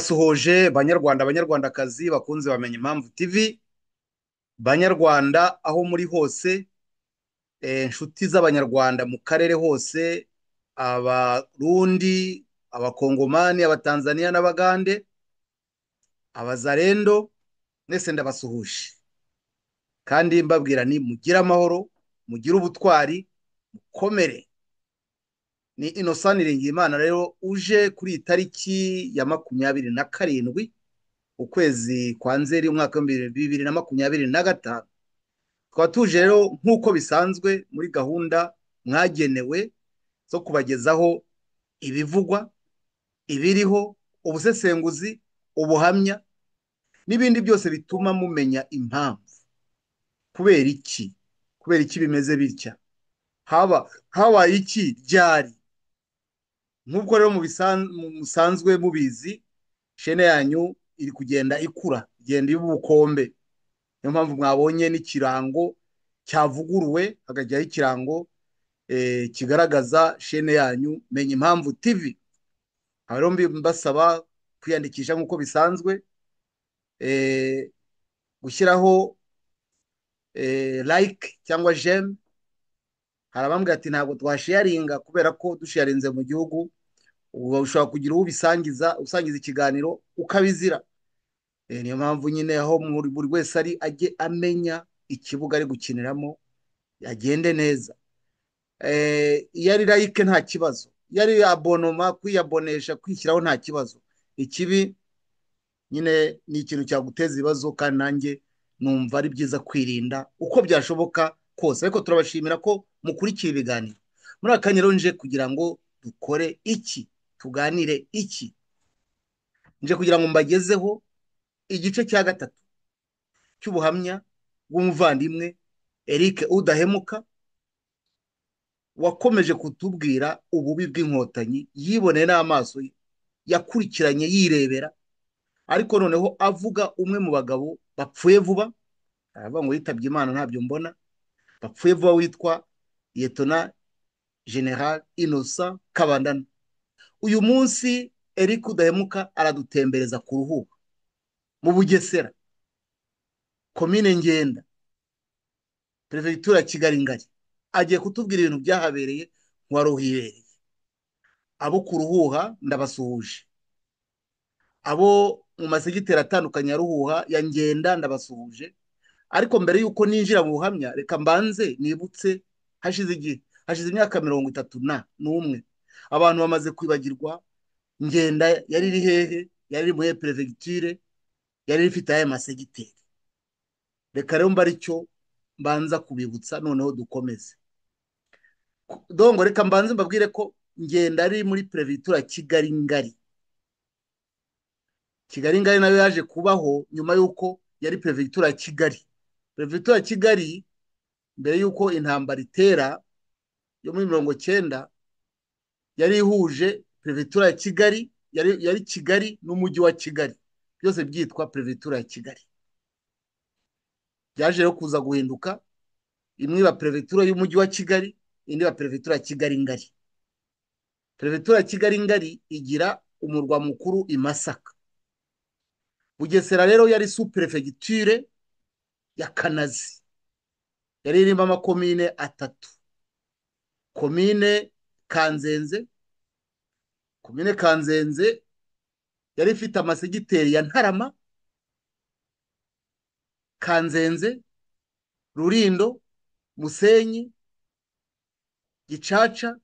Ndabasuhuje banyarwanda banyarwandakazi bakunze bamenya impamvu TV, banyarwanda aho muri hose, inshuti z'abanyarwanda mu karere hose, abarundi, abakongomani, abatanzania n'abagande, abazarendo, mwese ndabasuhuje kandi mbabwira ni mugire amahoro, mugire ubutwari, mukomere. Ni Innocent Niringiyimana rero uje kuri iyi tariki ya 27 ukwezi kwa Nzeri umwaka wa 2025. Tukaba tuje rero nk'uko bisanzwe muri gahunda mwagenewe zo kubagezaho ibivugwa, ibiriho, ubusesenguzi, ubuhamya n'ibindi byose bituma mumenya impamvu. Kubera iki bimeze bitya, habaye iki ryari. Nk'ubwo rero musanzwe mubizi, shene yanyu iri kugenda ikura, igenda iba ubukombe. Niyo mpamvu mwabonye n'ikirango cyavuguruwe hagajyaho ikirango kigaragaza shene yanyu Menya Impamvu TV. Rero mbasaba kwiyandikisha nk'uko bisanzwe, gushyiraho like cyangwa j'aime. Hari abambwira ati ntabwo twasharinga kubera ko dusharinze mu gihugu ushobora kugira uwo usangiza ikiganiro ukabizira. Niyo mpamvu nyine aho buri wese ari ajye amenya ikibuga ari gukiniramo, agende neza. Iyo ari like nta kibazo, iyo ari abonoma, kwiyabonesha, kwishyiraho nta kibazo. Ikibi nyine ni ikintu cyaguteza ibibazo, kandi nanjye numva ari byiza kwirinda uko byashoboka kose. Ariko turabashimira ko mukurikira ibiganiro. Muri aka kanya rero nje kugira ngo dukore iki, tuganire iki. Nje kugira ngo mbagezeho igice cya gatatu cy'ubuhamya bw'umuvandimwe Eric Udahemuka, wakomeje kutubwira ububi bw'inkotanyi, yiboneye n'amaso ye, yakurikiranye yirebera, ariko noneho avuga umwe mu bagabo bapfuye vuba. Aravuga ngo yitabye Imana ntabyo mbona, bapfuye vuba, witwa Lieutenant General Innocent Kabandana. Uyu munsi Eric Udahemuka aradutembereza ku Ruhuha mu Bugesera, komine Ngenda, Perefegitura ya Kigali ngari. Agiye kutubwira ibintu byahabereye nk'uwaruhibereye. Abo ku Ruhuha ndabasuhuje, abo mu masegiteri atandukanye ya Ruhuha, ya Ngenda ndabasuhuje. Ariko mbere yuko ninjira mu buhamya, reka mbanze nibutse hashize imyaka 31 abantu bamaze kwibagirwa Ngenda yari iri hehe, yari iri muri perefegiture, yari ifite aya masegiteri. Reka rero mba aricyo mbanza kubibutsa, noneho dukomeze. Dongo reka mbanze mbabwire ko Ngenda ari muri perefegitura Kigali ngari. Kigali ngari nayo yaje kubaho nyuma yuko yari perefegitura ya Kigali. Perefegitura ya Kigali mbere yuko intambara itera yo muri 1990 yari ihuje perefegitura ya Kigali, yari Kigali n'umujyi wa Kigali, byose byitwa perefegitura ya Kigali. Byaje rero kuza guhinduka, imwe iba perefegitura y'umujyi wa Kigali, indi iba perefegitura ya Kigali ngari. Perefegitura ya Kigali ngari igira umurwa mukuru i Masaka. Bugesera rero yari sous perefegiture ya Kanazi, yari irimo amakomine atatu. Komine Kanzenze yari ifite amasegiteri ya Ntarama, Kanzenze, Rurindo, Musenyi, Gicaca,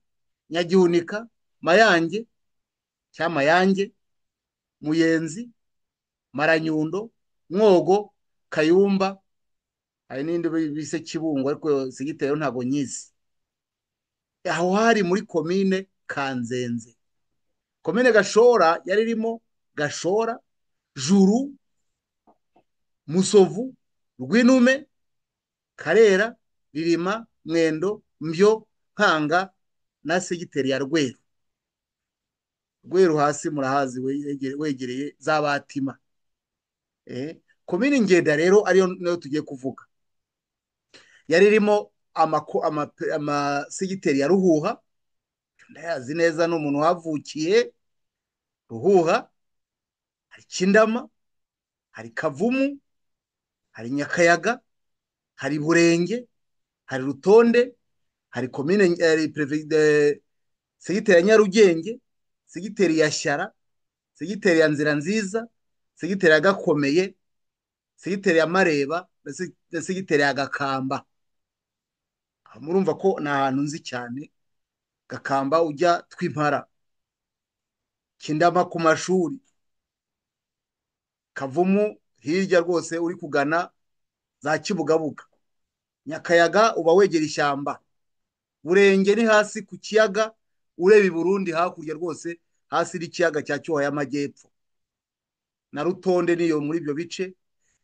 Nyagihunika, Mayange cyangwa Mayange, Muyenzi, Maranyundo, Mwogo, Kayumba, hari n'indi bise Kibungo, ariko segiteri ntago nyizi. Aho hari muri komine Kanzenze. Komine Gashora yari irimo Gashora, Juru, Musovu, Rwinume, Karera, Ririma, Mwendo, Mbyo, Nkanga na segiteri ya Rweru. Rweru hasi murahazi, wegereye za Batima. Komine Ngenda rero ariyo nayo tugiye kuvuga, yari irimo amasegiteri ya Ruhuha. Ndayazi neza, n'umuntu wavukiye Ruhuha, hari Kindama, hari Kavumu, hari Nyakayaga, hari Burenge, hari Rutonde, hari komine, segiteri ya Nyarugenge, segiteri ya Shyara, segiteri ya Nzira Nziza, segiteri ya Gakomeye, segiteri ya Mareba na segiteri ya Gakamba. Murumva ko ni ahantu nzi cyane. Gakamba ujya Twimpara, Kindama ku mashuri, Kavumu hirya rwose uri kugana za Kibugabuga, Nyakayaga uba wegera ishyamba, Burenge ni hasi ku kiyaga ureba i Burundi hakurya rwose, hasi n'ikiyaga cya Cyohoha y'Amajyepfo, na Rutonde niyo muri ibyo bice.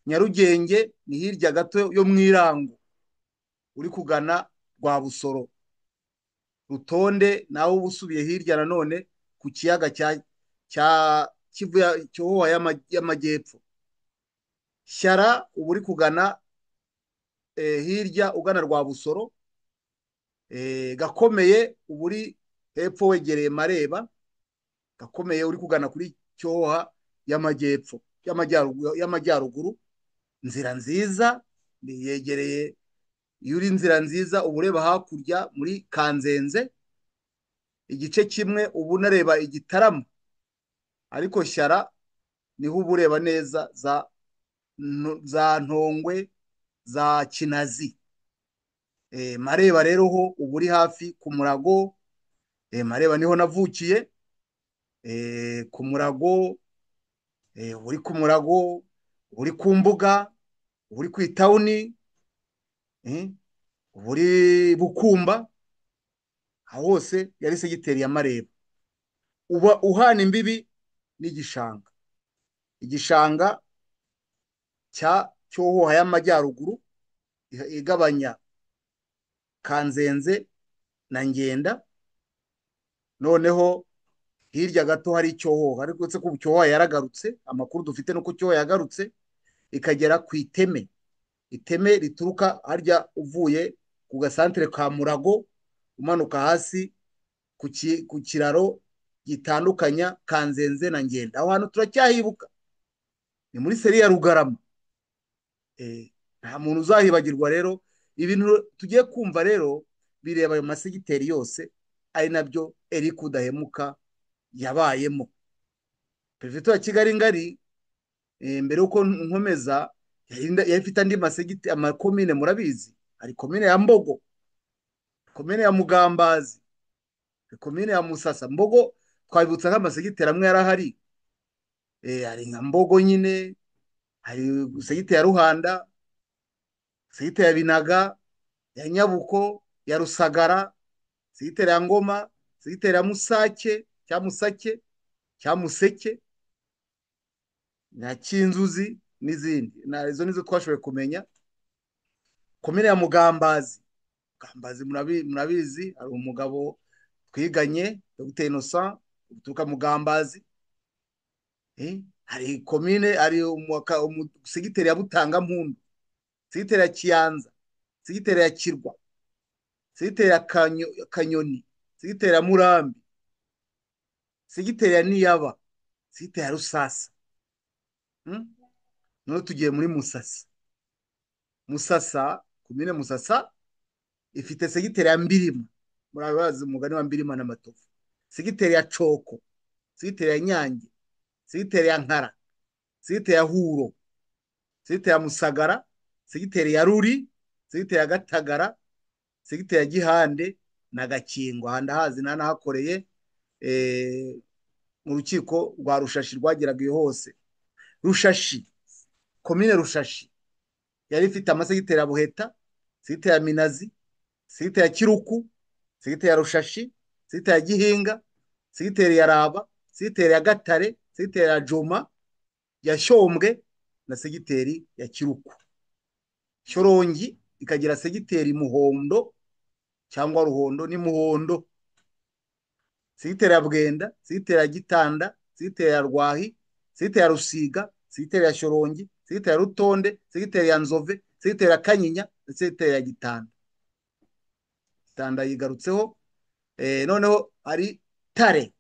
Nyarugenge ni hirya gato yo mu Irango uri kugana Rwabusoro. Rutonde nawe uba usubiye hirya nanone ku kiyaga cya Kivu Cyohoha y'Amajyepfo. Shyara uba uri kugana hirya ugana Rwabusoro. Gakomeye uba uri hepfo wegereye Mareba. Gakomeye uri kugana kuri Cyohoha y'Amajyepfo y'Amajyaruguru. Nzira Nziza yegereye, iyo uri Nzira Nziza uba ureba hakurya muri Kanzenze, igice kimwe uba unareba Igitarama, ariko Shyara niho uba ureba neza za Ntongwe, za Kinazi. Mareba rero ho uba uri hafi ku Murago. Mareba niho navukiye. Ku Murago, uri ku Murago, uri ku Mbuga, uri ku Itawuni, uri Bukumba, aho hose yari segiteri ya Mareba. Uba uhana imbibi n'igishanga, igishanga cya Cyohoha y'Amajyaruguru igabanya Kanzenze na Ngenda. Noneho hirya gato hari Cyohoha, ariko se ko Cyohoha yaragarutse, amakuru dufite nuko Cyohoha yagarutse ikagera ku Iteme. Iteme rituruka harya uvuye ku gasantere ka Murago umanuka hasi ku kiraro gitandukanya Kanzenze na Ngenda. Aho hantu turacyahibuka, ni muri seri ya Rugarama. Nta muntu uzahibagirwa. Rero ibintu tugiye kumva rero bireba ayo masegiteri yose, ari nabyo Eric Udahemuka yabayemo. Perefegitura ya Kigali ngari, mbere yuko nkomeza, yari ifite andi masegiteri, amakomine murabizi. Hari komine ya Mbogo, komine ya Mugambazi, komine ya Musasa. Mbogo twabibutsa nk'amasegiteri amwe yarahari. Hari nka Mbogo nyine, hari segiteri ya Ruhanda, segiteri ya Binaga, ya Nyabuko, ya Rusagara, segiteri ya Ngoma, segiteri ya Musake cya Museke na Kinzuzi n'izindi. Izo nizo twashoboye kumenya. Komine ya Mugambazi, murabizi, hari umugabo twiganye Dr Innocent uturuka Mugambazi. Hari komine, hari segiteri ya Butangampundu, segiteri ya Kiyanza, segiteri ya Kirwa, segiteri ya Kanyoni, segiteri ya Murambi, segiteri ya Niyaba, segiteri ya Rusasa. Noneho tugiye muri Musasa. Komine Musasa ifite segiteri ya Mbirima, murabazi umugani wa Mbirima na Matovu, segiteri ya Coko, segiteri ya Nyange, segiteri ya Nkara, segiteri ya Huro, segiteri ya Musagara, segiteri ya Ruri, segiteri ya Gatagara, segiteri ya Gihande na Gakingo. Aha ndahazi, nanahakoreye mu rukiko rwa Rushashi rwageraga iyo hose. Rushashi, komine Rushashi yari ifite amasegiteri ya Buheta, segiteri ya Minazi, segiteri ya Kiruku, segiteri ya Rushashi, segiteri ya Gihinga, segiteri ya Raba, segiteri ya Gatare, segiteri ya Joma, ya Shyombwe na segiteri ya Kiruku. Shyorongi ikagira segiteri Muhondo cyangwa Ruhondo, ni Muhondo, segiteri ya Bwenda, segiteri ya Gitanda, segiteri ya Rwahi, segiteri ya Rusiga, segiteri ya Shyorongi, segiteri ya Rutonde, segiteri ya Nzove, segiteri ya Kanyinya na segiteri ya Gitanda. Gitanda yigarutseho. Noneho hari Tare,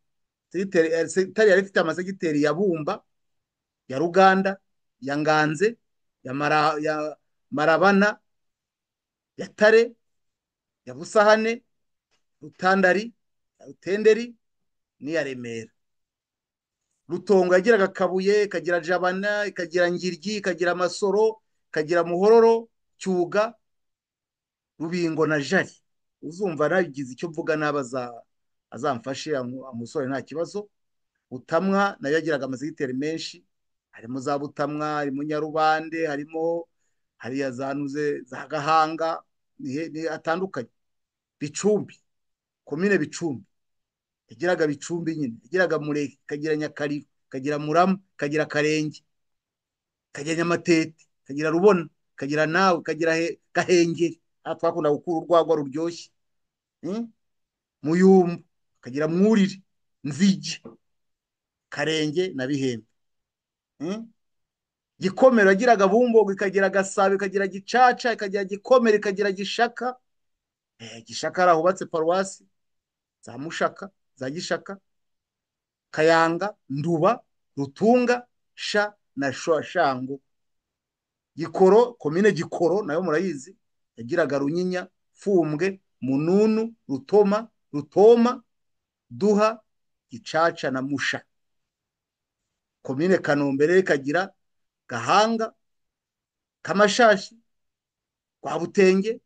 Tare yari ifite amasegiteri ya Bumba, ya Ruganda, ya Nganze, ya Marabana, ya Tare, ya Busahane, Rutandari, ya Rutenderi n'iya Remera. Rutongo yagiraga Kabuye, ikagira Jabana, ikagira Ngiryi, ikagira Masoro, ikagira Muhororo, Cyuga, Rubingo na Jari. Uzumva nagize icyo mvuga azamfashe amusore nta kibazo. Butamwa nayo yagiraga amazigiteri menshi, harimo za Butamwa, harimo Nyarubande, harimo hariya zanuze za Gahanga, ni atandukanye. Bicumbi, komine Bicumbi yagiraga Bicumbi nyine, yagiraga Mureke, ikagira Nyakariba, ikagira Murama, ikagira Karenge, ikagira Nyamatete, ikagira Rubona, ikagira Nawe, ikagira Gahengeri, aha twakunda gukura urwagwa ruryoshye. Muyumbu, ikagira Mwurire, Nzige, Karenge na Bihembe. Gikomero yagiraga Bumbogo, ikagira Gasabo, ikagira Gicaca, ikagira Gikomero, ikagira Gishaka. Gishaka hari ahubatse paruwasi za Mushaka, za Gishaka, Kayanga, Nduba, Rutunga, Sha na Shango. Gikoro, komine Gikoro nayo murayizi, yagiraga Runyinya, Fumbwe, Mununu, Rutoma, Rutoma, Duha, Gicaca na Musha. Komine Kanombe rero ikagira Gahanga, Kamashashi, Rwabutenge,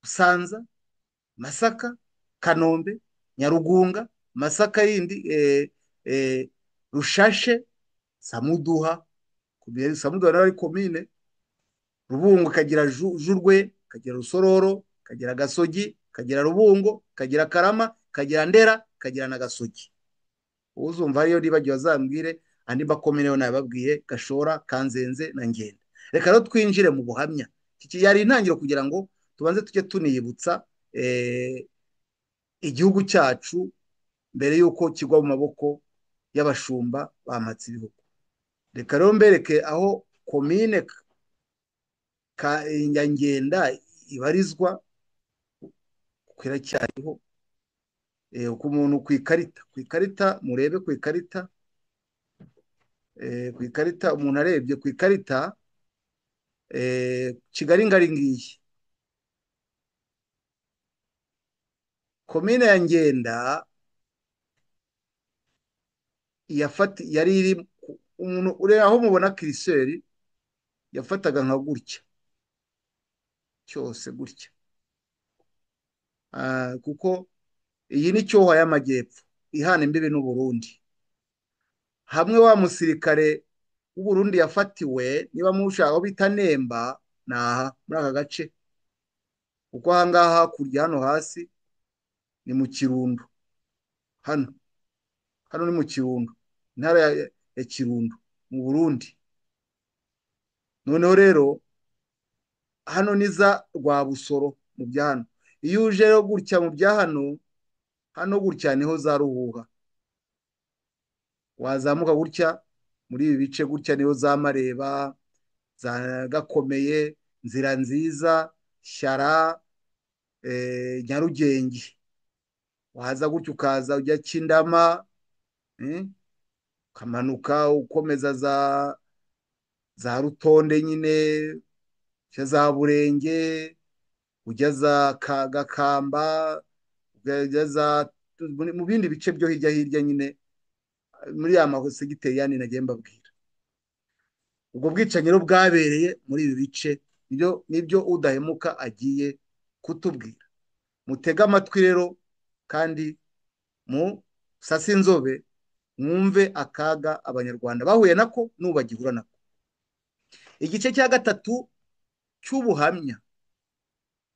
Busanza, Masaka, Kanombe, Nyarugunga, Masaka yindi, Rushashe, Samuduha. Samuduha rero ari komine. Rubungo ikagira Jurwe, ikagira Rusororo, ikagira Gasogi, ikagira Rubungo, ikagira Karama, ikagira Ndera, ikagira na Gasogi. Uzumva ariyo nibagiwe azambwire andi makomine yo nababwiye: Gashora, Kanzenze na Ngenda. Reka rero twinjire mu buhamya. Iki yari intangiro kugira ngo tubanze tujye tuniyibutsa igihugu cyacu mbere y'uko kigwa mu maboko y'abashumba bamatse ibihugu. Reka rero mbereke aho komine ya Ngenda ibarizwa, kuko iracyariho. Ku muntu ku ikarita murebe ku ikarita, umuntu arebye ku ikarita, Kigali ngari ngiyi. Komine ya Ngenda yari iri, umuntu ureba aho mubona kiriseri yafataga nka gutya cyose gutya, kuko iyi ni Cyohoha y'Amajyepfo ihana imbibi n'u Burundi. Hamwe wa musirikare w'u Burundi yafatiwe, niba mushaka aho bita Nemba, naha muri aka gace, kuko ahangaha hakurya hano hasi ni mu Kirundo. Hano ni mu Kirundo, intara ya Kirundo mu Burundi. Noneho rero hano ni za Rwabusoro mu bya hano. Iyo uje rero gutya mu bya hano gutya niho za Ruhuha. Wazamuka gutya muri ibi bice gutya niho za Mareba, za Gakomeye, Nzira Nziza, Shyara, Nyarugenge. Waza gutya ukaza ujya Kindama, ukamanuka ukomeza za Rutonde nyine, za Burenge, ujya za Gakamba, ujya mu bindi bice byo hirya nyine, muri ya masegiteri yani nagiye mbabwira. Ubwo bwicanyi rero bwabereye muri ibi bice, nibyo udahemuka agiye kutubwira. Mutege amatwi rero kandi mu sase inzobe, mwumve akaga abanyarwanda bahuye nako n'ubagihura nako. Igice cya gatatu cy'ubuhamya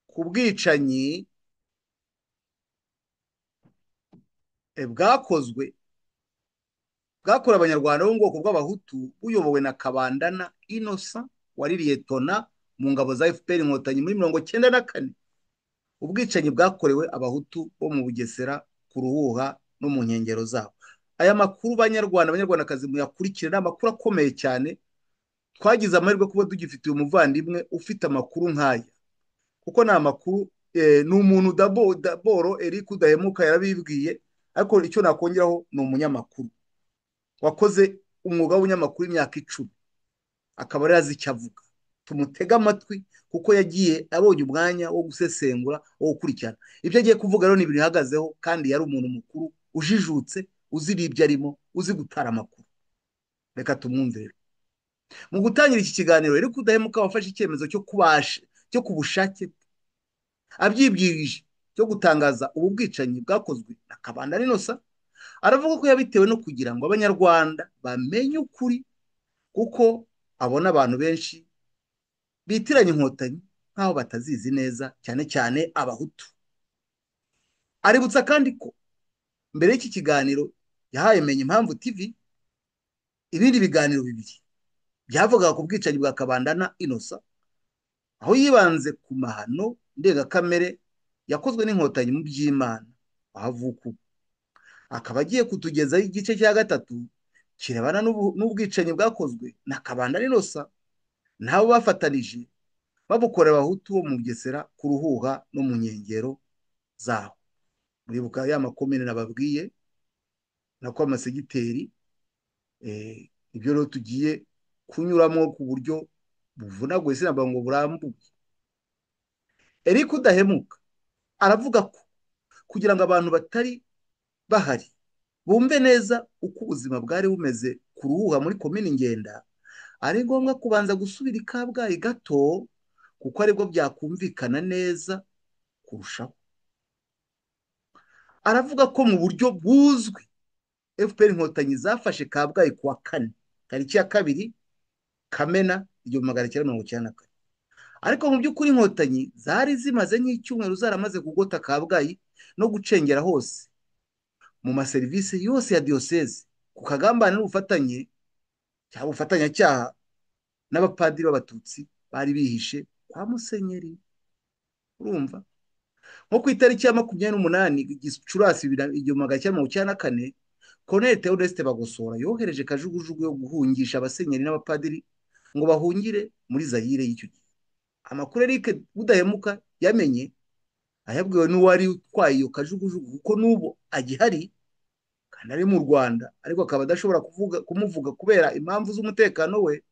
ku bwicanyi bwakorewe abanyarwanda bo mu bwoko bw'abahutu, buyobowe na Kabandana Innocent wari liyetona mu ngabo za FPR Inkotanyi muri 1994. Ubwicanyi bwakorewe abahutu bo mu Bugesera, ku Ruhuha no mu nkengero zabo. Aya makuru abanyarwandakazi muyakurikire, ni amakuru akomeye cyane. Twagize amahirwe kuba tugifitiye umuvandimwe ufite amakuru nk'aya, kuko ni amakuru ni umuntu daboro Eric udahemuka yarabibwiye, ariko icyo nakongeraho ni umunyamakuru wakoze umwuga w'ubunyamakuru imyaka 10, akaba yari azi icyo avuga. Tumutege amatwi kuko yagiye abonye umwanya wo gusesengura, wo gukurikirana ibyo agiye kuvuga. Rero ni ibintu bihagazeho, kandi yari umuntu mukuru ujijutse, uzi ibyo arimo, uzi gutara amakuru. Reka tumwumvire. Mu gutangira iki kiganiro, Eric Udahemuka wafashe icyemezo cyo ku bushake bwe, abyibwirije, cyo gutangaza ubu bwicanyi bwakozwe na Kabandana Innocent, aravuga ko yabitewe no kugira ngo abanyarwanda bamenye ukuri, kuko abona abantu benshi bitiranya inkotanyi nk'aho batazizi neza, cyane cyane abahutu. Aributsa kandi ko mbere y'iki kiganiro yahaye Menya Impamvu TV ibindi biganiro bibiri byavugaga ku bwicanyi bwa Kabandana Innocent, aho yibanze ku mahano ndengakamere yakozwe n'inkotanyi mu by'Imana aho avuka ubu. Akaba agiye kutugezaho igice cya gatatu kirebana n'ubwicanyi bwakozwe na Kabandana Innocent n'abo bafatanije babukorera abahutu bo mu Bugesera, ku Ruhuha no mu nkengero zaho. Muribuka ya makomine nababwiye, nako amasegiteri. Ibyo rero tugiye kunyuramo ku buryo buvunaguye, sinabwo ngo burambuye. Eric Udahemuka aravuga ko kugira ngo abantu batari bahari bumve neza uko ubuzima bwari bumeze ku Ruhuha muri komini Ngenda, ari ngombwa kubanza gusubira i Kabgayi gato, kuko aribwo byakumvikana neza kurushaho. Aravuga ko mu buryo buzwi FPR inkotanyi zafashe Kabgayi kuwa 4 tariki ya 2 Kamena 1994, ariko mu by'ukuri inkotanyi zari zimaze nk'icyumweru zaramaze kugota Kabgayi no gucengera hose mu maserivisi yose ya diyoseze, ku kagambane n'ubufatanye cyangwa ubufatanyacyaha n'abapadiri b'abatutsi bari bihishe kwa Musenyeri. Urumva, nko ku itariki ya 28 Gicurasi 1994, Colonel Theoneste Bagosora yohereje kajugujugu yo guhungisha abasenyeri n'abapadiri ngo bahungire muri Zaire y'icyo gihe. Amakuru Eric Udahemuka yamenye ayabwiwe n'uwari utwaye iyo kajugujugu, kuko n'ubu agihari kandi ari mu Rwanda, ariko akaba adashobora kumuvuga kubera impamvu z'umutekano we.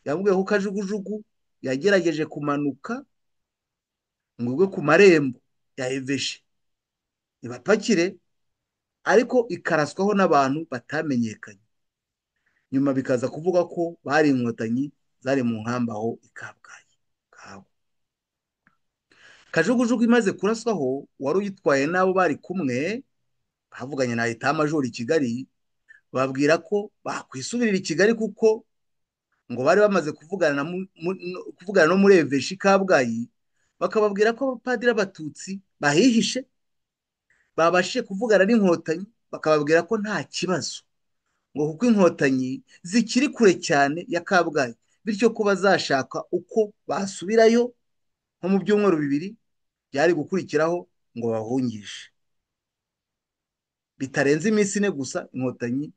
Yamubwiye ko kajugujugu yagerageje kumanuka ngo igwe ku marembo ya Eveshe ibapakire, ariko ikaraswaho n'abantu batamenyekanye. Nyuma bikaza kuvuga ko bari inkotanyi zari mu nkambaho i Kabgayi. Kajugujugu imaze kuraswaho, wari uyitwaye n'abo bari kumwe bavuganye na Etat Major i Kigali, babwira ko bakwisubirira i Kigali, kuko ngo bari bamaze kuvugana no muri Eveshe Kabgayi, bakababwira ko abapadiri b'abatutsi bahihishe babashije kuvugana n'inkotanyi, bakababwira ko nta kibazo, ngo kuko inkotanyi zikiri kure cyane ya Kabgayi, bityo ko bazashaka uko basubirayo nko mu byumweru 2 byari gukurikiraho ngo bahungishe. Bitarenze iminsi 4 gusa inkotanyi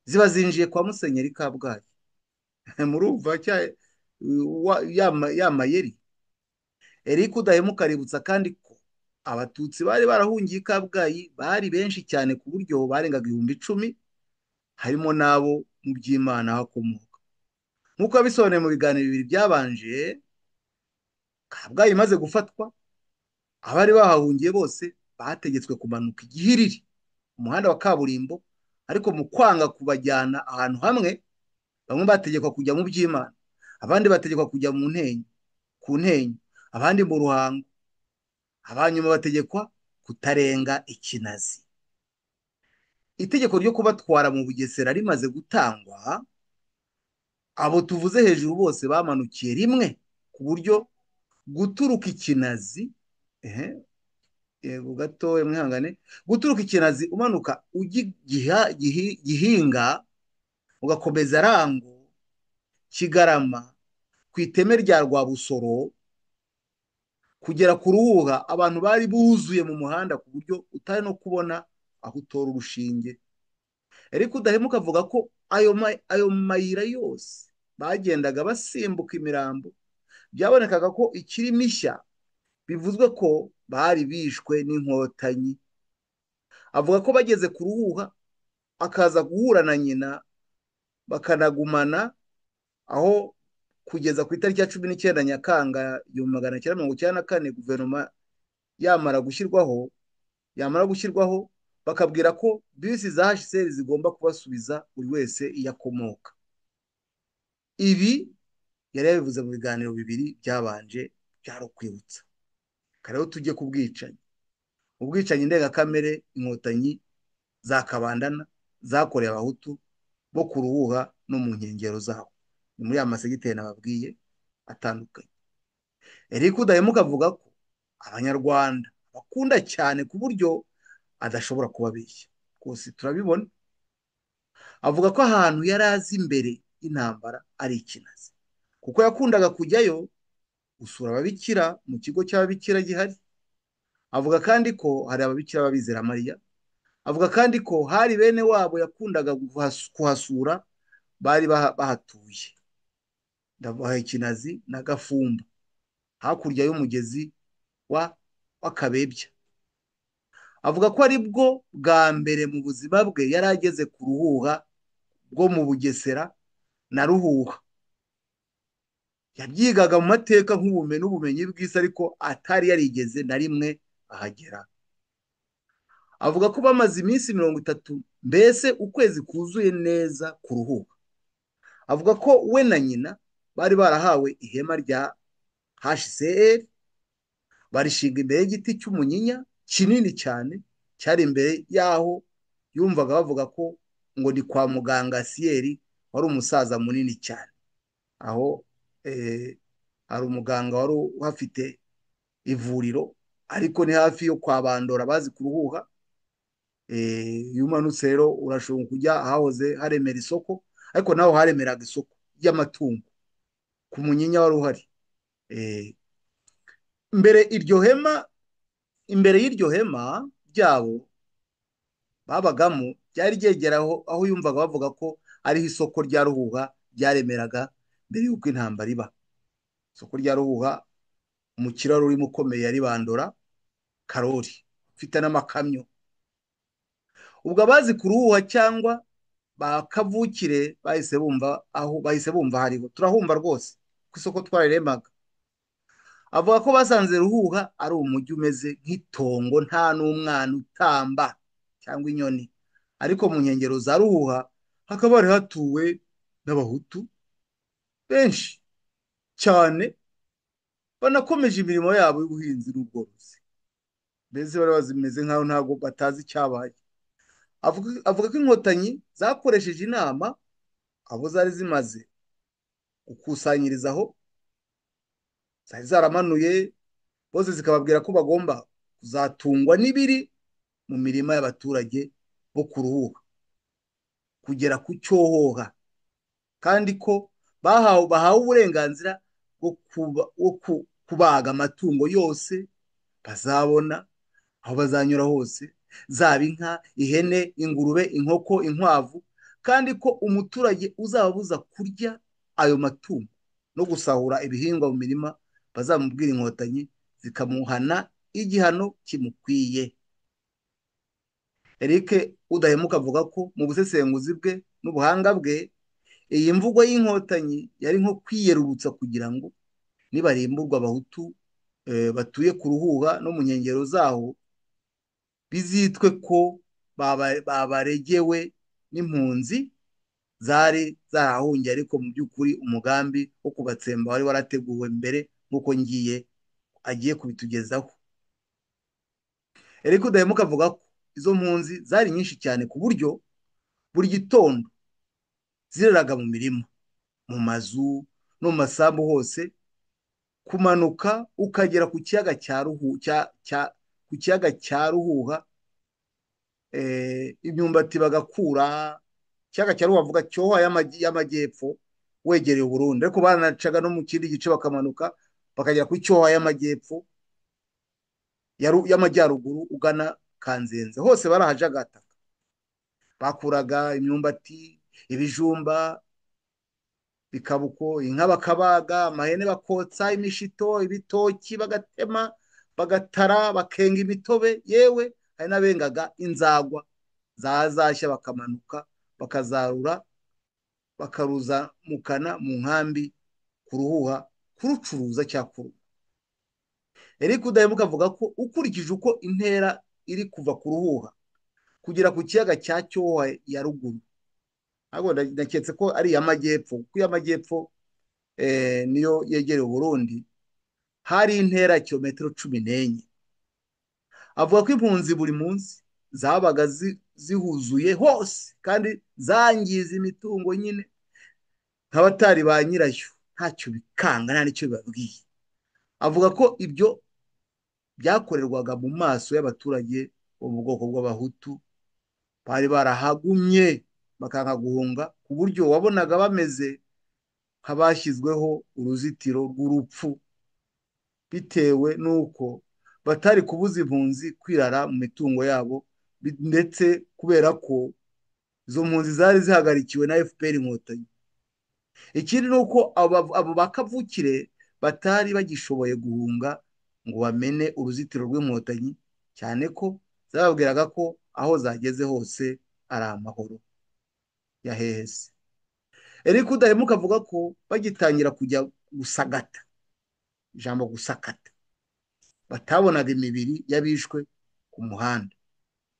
ziba zinjiye kwa Musenyeri Kabgayi. Murumva ya mayeri. Eric Udahemuka aributsa kandi ko abatutsi bari barahungiye Kabgayi bari benshi cyane, ku buryo barengaga 10,000, harimo n'abo mu by'Imana hakomoka. Nk'uko yabisobanuye mu biganiro 2 byabanje, Kabgayi imaze gufatwa, abari bahahungiye bose bategetswe kumanuka igihiriri, umuhanda wa kaburimbo, ariko mu kwanga kubajyana ahantu hamwe, bamwe bategekwa kujya mu by'Imana, abandi bategekwa kujya ku Ntenyo, abandi mu Ruhango, abanyuma bategekwa kutarenga Ikinazi. Itegeko ryo kubatwara mu Bugesera rimaze gutangwa, abo tuvuze hejuru bose bamanukiye rimwe, ku buryo guturuka Ikinazi, yego gatoya mwihangane, guturuka Ikinazi umanuka ujya Gihinga, ugakomeza Rango, Kigarama, ku iteme rya Rwabusoro, kugera ku Ruhuha, abantu bari buzuye mu muhanda ku buryo utari no kubona aho utora urushinge. Ariko Udahemuka avuga ko ayo mayira yose bagendaga basimbuka imirambo, byabonekaga ko ikiri mishya, bivuzwe ko bari bishwe n'inkotanyi. Avuga ko bageze ku Ruhuha akaza guhura na nyina bakanagumana aho kugeza ku itariki ya 19 Nyakanga 1994 guverinoma yamara gushyirwaho yamara gushyirwaho bakabwira ko bisi za HCR zigomba kubasubiza buri wese iyo akomoka. Ibi yari yabivuze mu biganiro bibiri byabanje byari ukwibutsa. Rero tujye ku bwicanyi. Ubwicanyi ndengakamere inkotanyi za kabandana zakoreye abahutu bo ku Ruhuha no mu nkengero zaho. Ni muri ya masegiteri nababwiye atandukanye. Eric Udahemuka avuga ko abanyarwanda bakunda cyane ku buryo adashobora kubabeshya. Rwose turabibona. Avuga ko ahantu yari azi imbere y'intambara ari Ikinazi, kuko yakundaga kujyayo gusura ababikira mu kigo cy'ababikira gihari. Avuga kandi ko hari ababikira b'Abizera Mariya. Avuga kandi ko hari bene wabo yakundaga kuhasura bari bahatuye. Ndavuga Ikinazi na Gafumba hakurya y'umugezi wa Kabebya. Avuga ko ari bwo bwa mbere mu buzima bwe yari ageze ku Ruhuha bwo mu Bugesera na Ruhuha. Yabyigaga mu mateka nk'ubumenyi n'ubumenyi bw'isi, ariko atari yarigeze na rimwe ahagera. Avuga ko bamaze iminsi 30, mbese ukwezi kuzuye neza ku Ruhuha. Avuga ko we na nyina bari barahawe ihema rya HCR, barishinga imbere y'igiti cy'umunyinya kinini cyane cyari imbere yaho yumvaga bavuga ko ngo ni kwa muganga Siyeri, wari umusaza munini cyane. Aho hari umuganga wari uhafite ivuriro, ariko ni hafi yo kwa Bandora bazi ku Ruhuha. Iyo umanutse rero urashobora kujya ahahoze haremera isoko, ariko naho haremeraga isoko ry'amatungo ku munyinya wari uhari. Imbere y'iryo hema ryabo babagamo byari ryegeraho aho yumvaga bavuga ko ariho isoko rya Ruhuha ryaremeraga mbere y'uko intambara iba. Isoko rya Ruhuha umukira urimo ukomeye yari Bandora Karori ufite n'amakamyo. Ubwo abazi ku Ruhuha cyangwa bakavukire bahise bumva hariho turahumva rwose ku isoko twararemaga. Avuga ko basanze Ruhuha ari umujyi umeze nk'itongo, nta n'umwana utamba cyangwa inyoni, ariko mu nkengero za Ruhuha hakaba hari hatuwe n'abahutu benshi cyane banakomeje imirimo yabo y'ubuhinzi n'ubworozi. Mbese bari bazimeze nk'aho ntabwo batazi icyabaye. Avuga ko inkotanyi zakoresheje inama abo zari zimaze gukusanyirizaho, zari zaramanuye bose zikababwira ko bagomba kuzatungwa n'ibiri mu mirima y'abaturage bo ku Ruhuha kugera ku Cyohoha, kandi ko bahawe uburenganzira bwo kubaga amatungo yose bazabona aho bazanyura hose, zaba inka, ihene, ingurube, inkoko, inkwavu, kandi ko umuturage uzababuza kurya ayo matungo no gusahura ibihingwa mu mirima bazamubwira inkotanyi zikamuhana igihano kimukwiye. Eric Udahemuka avuga ko mu busesenguzi bwe n'ubuhanga bwe iyi mvugo y'inkotanyi yari nko kwiyerurutsa kugira ngo nibarimburwa abahutu batuye ku Ruhuha no mu nkengero zaho bizitwe ko babaregewe n'impunzi zari zarahungiye, ariko mu by'ukuri umugambi wo kubatsemba wari warateguwe mbere nk'uko agiye kubitugezaho. Eric Udahemuka avuga ko izo mpunzi zari nyinshi cyane ku buryo buri gitondo zireraga mu mirima, mu mazu no mu masambu hose, kumanuka ukagera ku kiyaga cya Ruhuha, imyumbati bagakura. Ikiyaga cya Ruhuha avuga Cyohoha y'amajyepfo wegereye u Burundi, ariko baranacaga no mu kindi gice bakamanuka bakagera ku Cyohoha y'amajyepfo y'amajyaruguru ugana Kanzenze, hose barahajagataga. Bakuraga imyumbati, ibijumba bikaba uko, inka bakabaga, amahene bakotsa imishito, ibitoki bagatema, bagatara, bakenga imitobe, yewe hari n'abengaga inzagwa zazashya bakamanuka bakazarura bakaruzamukana mu nkambi kuruhuha, kurucuruza cyangwa kuruha. Eric Udahemuka avuga ko ukurikije uko intera iri kuva ku ruhuha kugera ku kiyaga cya Cyohoha ya ruguru, ahubwo naketse ko ari iy'amajyepfo, kuko iy'amajyepfo niyo yegereye Uburundi, hari intera ya kilometero 14. Avuga ko impunzi buri munsi zabaga zihuzuye hose kandi zangiza imitungo nyine nk'abatari ba nyirayo, ntacyo bikanga nta n'icyo bibabwiye. Avuga ko ibyo byakorerwaga mu maso y'abaturage bo mu bwoko bw'abahutu, bari barahagumye bakanga guhunga, ku buryo wabonaga bameze nk'abashyizweho uruzitiro rw'urupfu, bitewe n'uko batari kubuza impunzi kwirara mu mitungo yabo, ndetse kubera ko izo mpunzi zari zihagarikiwe na FPR Inkotanyi. Ikindi ni uko abo bakavukire batari bagishoboye guhunga ngo bamene uruzitiro rw'inkotanyi, cyane ko zababwiraga ko aho zageze hose ari amahoro ya hehese. Eric Udahemuka avuga ko bagitangira kujya gusagata, ijambo gusakata, batabonaga imibiri y'abishwe ku muhanda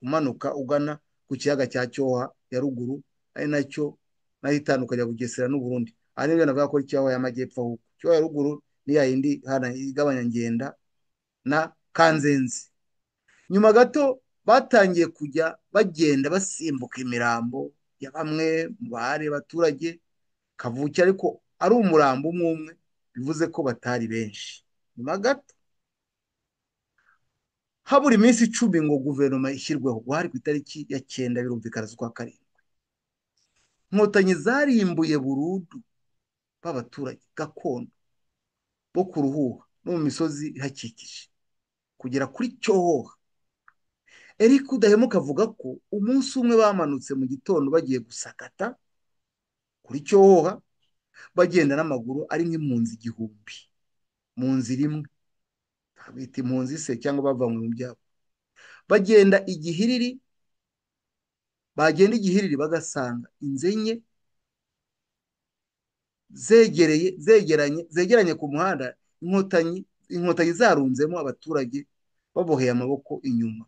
umanuka ugana ku kiyaga cya Cyohoha ya ruguru, ari nacyo naho itandukanya Bugesera n'Uburundi. Aha niyo navuga ko Cyohoha y'amajyepfo, ahubwo Cyohoha ya ruguru ni ya yindi hana igabanya Ngenda na Kanzenze. Nyuma gato batangiye kujya bagenda basimbuka imirambo ya bamwe mu bari abaturage kavukire, ariko ari umurambo umwe umwe, bivuze ko batari benshi. Nyuma gato habura iminsi 10 ngo guverinoma ishyirweho, guhari ku itariki ya 9 birumvikana z'ukwa karindwi, inkotanyi zarimbuye burundu b'abaturage gakondo bo ku ruhuha no mu misozi ihakikije kugera kuri Cyohoha. Eric Udahemuka avuga ko umunsi umwe bamanutse mu gitondo bagiye gusakata kuri Cyohoha, bagenda n'amaguru ari nk'impunzi 1000 mu nzira imwe, bita impunzi se cyangwa bava mu byabo, bagenda igihiriri, bagasanga inzenye zegeranye ku muhanda, inkotanyi zarunzemo abaturage baboheye amaboko inyuma,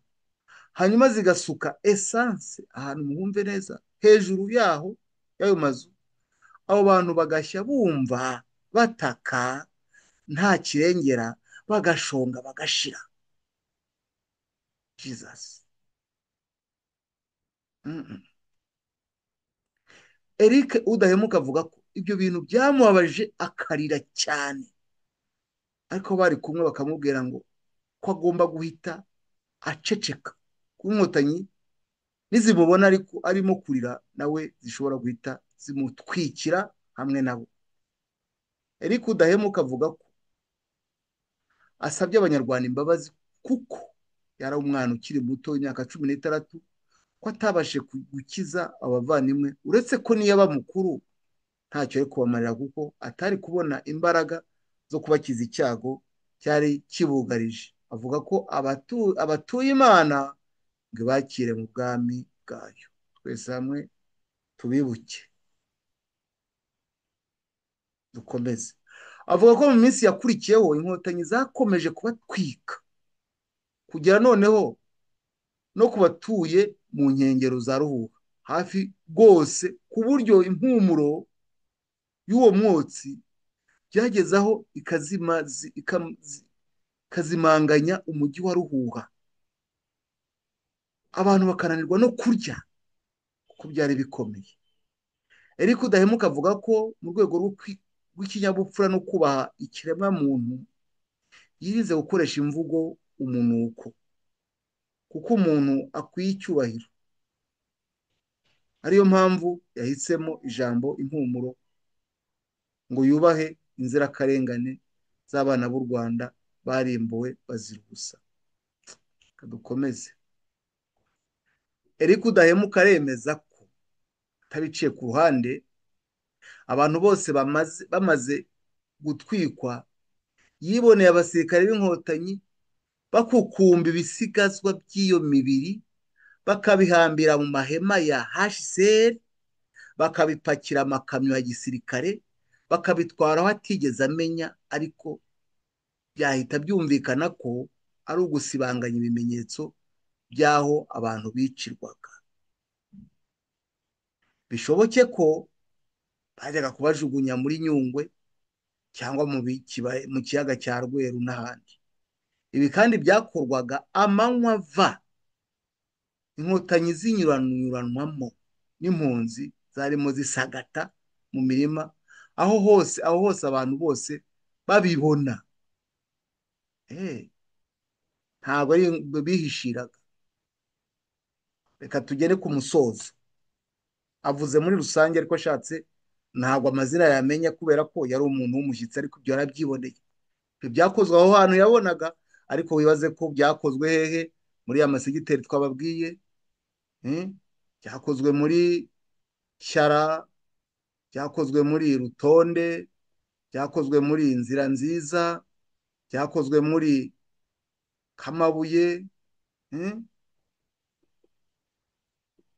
hanyuma zigasuka esanse ahantu muhumve neza hejuru y'ayo mazu. Abo bantu bagashya bumva bataka nta kirengera, bagashonga bagashira. Jesus. Eric Udahemuka avuga ko ibyo bintu byamubabaje akarira cyane, ariko bari kumwe bakamubwira ngo ko agomba guhita aceceka, kuko inkotanyi nizimubona ariko arimo kurira nawe zishobora guhita zimutwikira hamwe nabo. Eric Udahemuka avuga ko asabye abanyarwanda imbabazi kuko yari umwana ukiri muto w'imyaka 16, ko atabashe gukiza abavandimwe, uretse ko niyo aba mukuru ntacyo ari kubamarira, kuko atari kubona imbaraga zo kubakiza icyago cyari kibugarije. Avuga ko abatuye Imana ngo ibakire mu bwami bwayo. Twese hamwe tubibuke, dukomeze. Avuga ko mu minsi yakurikiyeho inkotanyi zakomeje kubatwika kugera noneho no ku batuye mu nkengero za Ruhuha hafi rwose, ku buryo impumuro y'uwo mwotsi byageze aho ikazimanganya umujyi wa Ruhuha, abantu bakananirwa no kurya kuko byari bikomeye. Eric Udahemuka avuga ko mu rwego rw'ikinyabupfura no kubaha ikiremwa muntu yirinze gukoresha imvugo umunuko, kuko umuntu akwiye icyubahiro. Ariyo mpamvu yahisemo ijambo impumuro ngo yubahe inzirakarengane z'abana b'u Rwanda barimbuwe bazira ubusa. Dukomeze. Eric Udahemuka aremeza ko atabiciye ku ruhande, abantu bose bamaze gutwikwa yiboneye abasirikare b'inkotanyi bakukumba ibisigazwa by'iyo mibiri bakabihambira mu mahema ya HCR, bakabipakira amakamyo ya gisirikare, bakabitwara aho atigeze amenya, ariko byahita byumvikana ko ari ugusibanganya ibimenyetso by'aho abantu bicirwaga. Bishoboke ko bajyaga kubajugunya muri Nyungwe cyangwa mu kiyaga cya Rweru n'ahandi. Ibi kandi byakorwaga amanywa ava, inkotanyi zinyuranyuranwamo n'impunzi zarimo zisagata mu mirima, aho hose abantu bose babibona. Ntabwo ari bihishiraga. Reka tugere ku musozo. Avuze muri rusange, ariko ashatse ntabwo amazina yamenya kubera ko yari umuntu w'umushyitsi, ariko ibyo yarabyiboneye. Byakozwe aho hantu yabonaga, ariko wibaze ko byakozwe hehe? Muri ya masigiteri twababwiye, byakozwe muri Shyara, byakozwe muri Rutonde, byakozwe muri Nzira Nziza, byakozwe muri Kamabuye,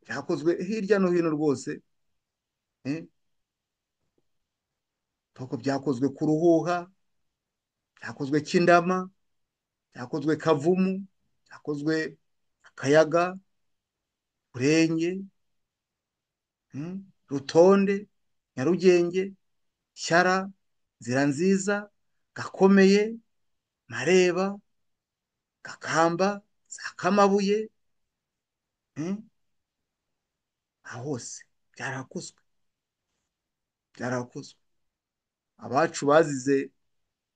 byakozwe hirya no hino rwose. Byakozwe ku Ruhuha, byakozwe Kindama, byakozwe Kavumu, byakozwe Akayaga, Burenge, Rutonde, Nyarugenge, Shyara, Nzira Nziza, Gakomeye, Mareba, Gakamba, za Kamabuye, aho hose byarakozwe. Abacu bazize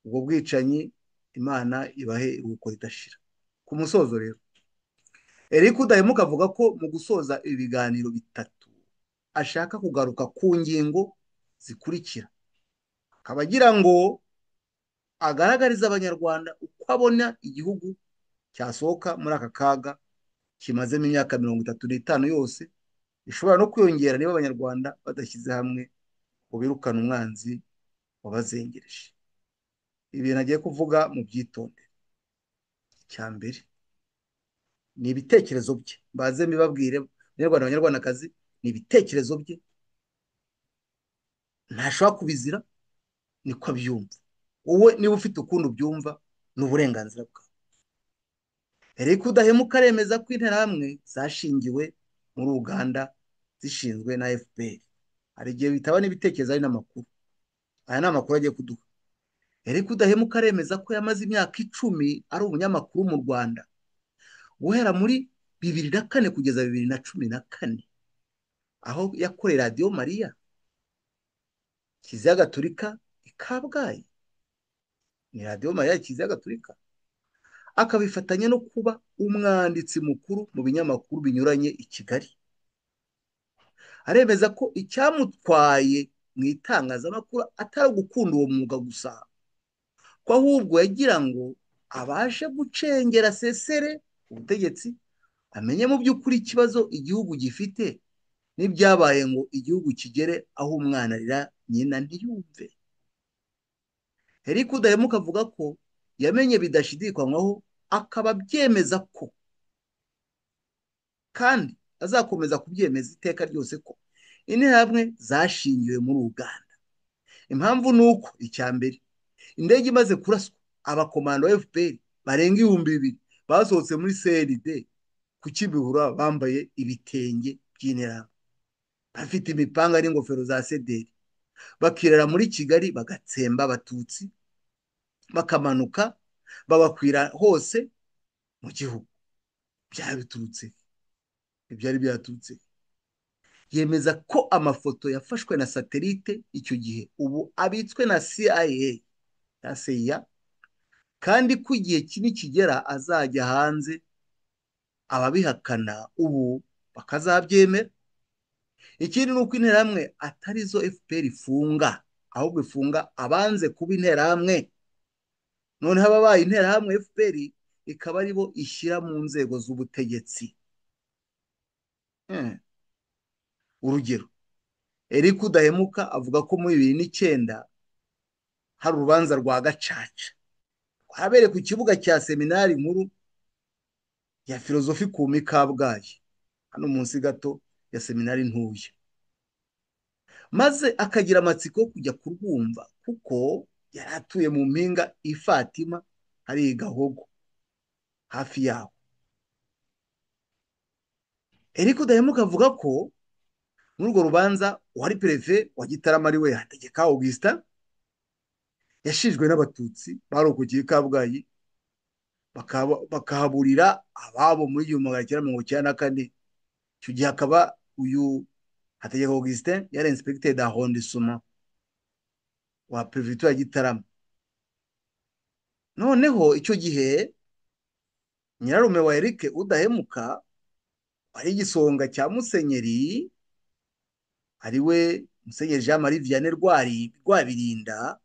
ubwo bwicanyi, Imana ibahe iruhuko ridashira. Ku musozo rero, Eric Udahemuka avuga ko mu gusoza ibi biganiro bitatu ashaka kugaruka ku ngingo zikurikira. Akaba agira ngo agaragarize abanyarwanda uko abona igihugu cyasohoka muri aka kaga kimazemo imyaka 35 yose, bishobora no kwiyongera niba abanyarwanda badashyize hamwe ngo birukane umwanzi wabazengereje. Ibintu agiye kuvuga mu byitondere. Icya mbere ni ibitekerezo bye, mbaze mbibabwire Abanyarwanda, Abanyarwandakazi, ni ibitekerezo bye, ntashobora kubizira, niko abyumva. Wowe niba ufite ukundi ubyumva, ni uburenganzira bwawe. Eric Udahemuka aremeza ko interahamwe zashingiwe muri Uganda zishinzwe na FPR. Hari igihe bitaba n'ibitekerezo ari n'amakuru. Aya ni amakuru agiye kuduha. Eric Udahemuka aremeza ko yamaze imyaka 10 ari umunyamakuru mu Rwanda, guhera muri 2004 kugeza 2014, aho yakoreye Radio Mariya, Kiliziya Gatolika i Kabgayi. Ni Radio Mariya, Kiliziya Gatolika. Akabifatanya no kuba umwanditsi mukuru mu binyamakuru binyuranye i Kigali. Aremeza ko icyamutwaye mu itangazamakuru atari gukunda uwo mwuga gusa, ko ahubwo yagira ngo abashe gucengera sesere ubutegetsi, amenye mu by'ukuri ikibazo igihugu gifite, n'ibyabaye ngo igihugu kigere aho umwana arira nyina ntiyumve. Eric Udahemuka avuga ko yamenye bidashidikanywaho, akaba abyemeza ko kandi azakomeza kubyemeza iteka ryose ko interahamwe zashingiwe muri Uganda. Impamvu ni uko, icya mbere, indege imaze kuraswa, abakomando ba FPR barenga 2,000 basohotse muri CND ku Kibihura bambaye ibitenge by'interahamwe, bafite imipanga n'ingofero za sederi, bakirara muri Kigali bagatsemba Abatutsi, bakamanuka babakwira hose mu gihugu. Byabiturutse, ibyari byaturutse. Yemeza ko amafoto yafashwe na satelite icyo gihe ubu abitswe na CIA, kandi ko igihe kini kigera azajya hanze, ababihakana ubu bakazabyemera. Ikindi ni uko interahamwe atari zo FPR ifunga, ahubwo ifunga abanze kuba interahamwe. Noneho ababaye interahamwe FPR ikaba aribo ishyira mu nzego z'ubutegetsi. Urugero, Eric Udahemuka avuga ko muri 2009 hari urubanza rwa Gacaca rwabereye ku kibuga cya seminari nkuru ya filozofi ku Kabgayi, hano munsi gato ya seminari ntuye. maze akagira amatsiko yo kujya kurwumva kuko yari atuye mu mpinga ifatima hari i Gahogo hafi yaho. Eric Udahemuka avuga ko muri urwo rubanza uwari perefe wa Gitarama ari we Hategeka Augustin yashijwe n'abatutsi barokokeye i Kabgayi bakahaburira ababo muri 1994. Icyo gihe akaba uyu Hategeka Augustin yari inspecteur d'arrondissement wa perefegitura ya Gitarama. Noneho icyo gihe nyirarume wa Eric Udahemuka wari igisonga cya Musenyeri ari we Musenyeri Jean Marie Vianney Rwabirinda,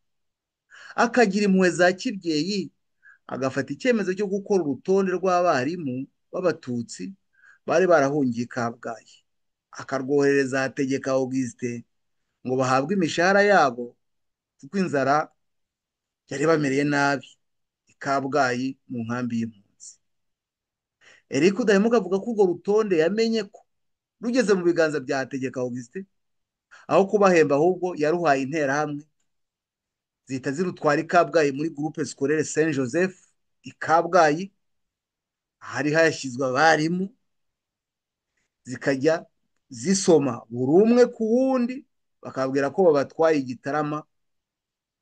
akagira impuhwe za kibyeyi agafata icyemezo cyo gukora urutonde rw'abarimu b'abatutsi bari barahungiye i Kabgayi, akarwohereza Hategeka Augustin ngo bahabwe imishahara yabo kuko inzara yari bamereye nabi i Kabgayi mu nkambi y'impunzi. Eric Udahemuka avuga ko urwo rutonde yamenye ko rugeze mu biganza bya Hategeka Augustin, aho kubahemba ahubwo yaruhaye interahamwe zihita zirutwara i Kabgayi muri groupe scolaire Saint Joseph i Kabgayi, hari hashyizwe abarimu, zikajya zisoma buri umwe ku wundi, bakabwira ko babatwaye i Gitarama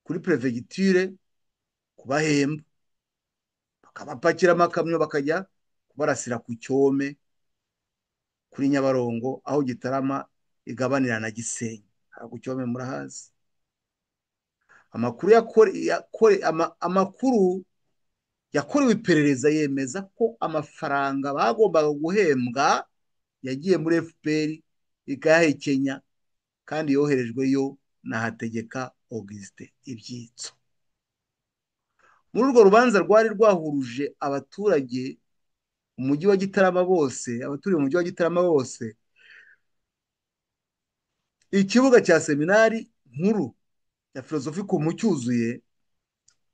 kuri perefegiture kubahemba, bakabapakira amakamyo bakajya kubarasira ku Cyome kuri Nyabarongo aho Gitarama igabanira na Gisenyi. Ku Cyome murahazi. Amakuru yakorewe iperereza yemeza ko amafaranga bagombaga guhembwa yagiye muri FPR ikayahekenya kandi yoherejweyo na Hategeka Augustin ibyitso. Muri urwo rubanza rwari rwahuruje abaturage umujyi wa Gitarama bose, abaturiye umujyi wa Gitarama bose, ikibuga cya seminari nkuru ya Filozofikum cyuzuye,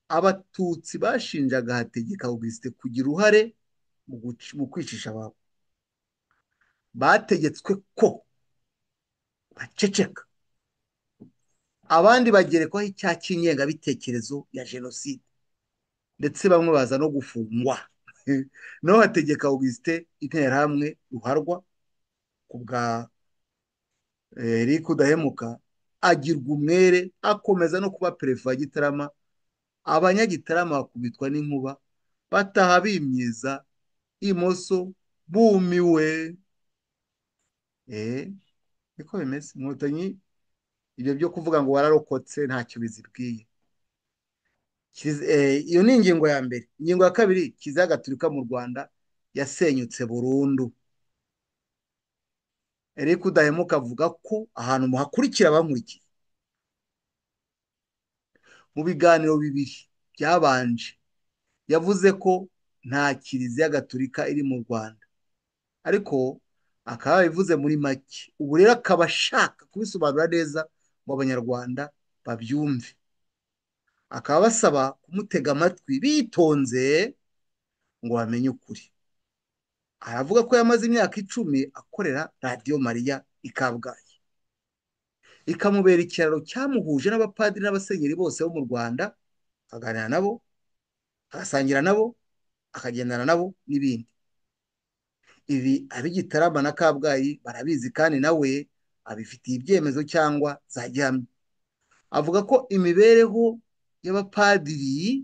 abatutsi bashinjaga Hategeka Augustin kugira uruhare mu kwicisha ababo. Bategetswe ko baceceka, abandi bagerekwaho icyaha cy'ingengabitekerezo ya jenoside, ndetse bamwe baza no gufungwa. Naho Hategeka Augustin interahamwe ruharwa ku bwa Eric Udahemuka agirwa umwere, akomeza no kuba perefe wa Gitarama. Abanyagitarama bakubitwa n'inkuba, bataha bimyiza imoso bumiwe. Niko bimeze. Inkotanyi ibyo byo kuvuga ngo wararokotse ntacyo bizibwiye. Iyo ni ingingo ya mbere. Ingingo ya kabiri, Kiliziya Gatolika mu Rwanda yasenyutse burundu. Eric Udahemuka avuga ko ahantu muhakurikira bankurikiye mu biganiro bibiri byabanje, yavuze ko nta Kiliziya Gatolika iri mu Rwanda, ariko akaba yabivuze muri make. Ubu rero akaba ashaka kubisobanura neza ngo abanyarwanda babyumve, akaba basaba kumutega amatwi bitonze ngo bamenye ukuri. Aravuga ko yamaze imyaka 10 akorera Radio Maria i Kabgayi, ikamubera ikiraro cyamuhuje n'abapadiri n'abasenyeri bose bo mu Rwanda, akaganira nabo, agasangira nabo, akagendana nabo n'ibindi. Ibi ab'Igitarama na Kabgayi barabizi kandi nawe abifitiye ibyemezo cyangwa za gihamya. Avuga ko imibereho y'abapadiri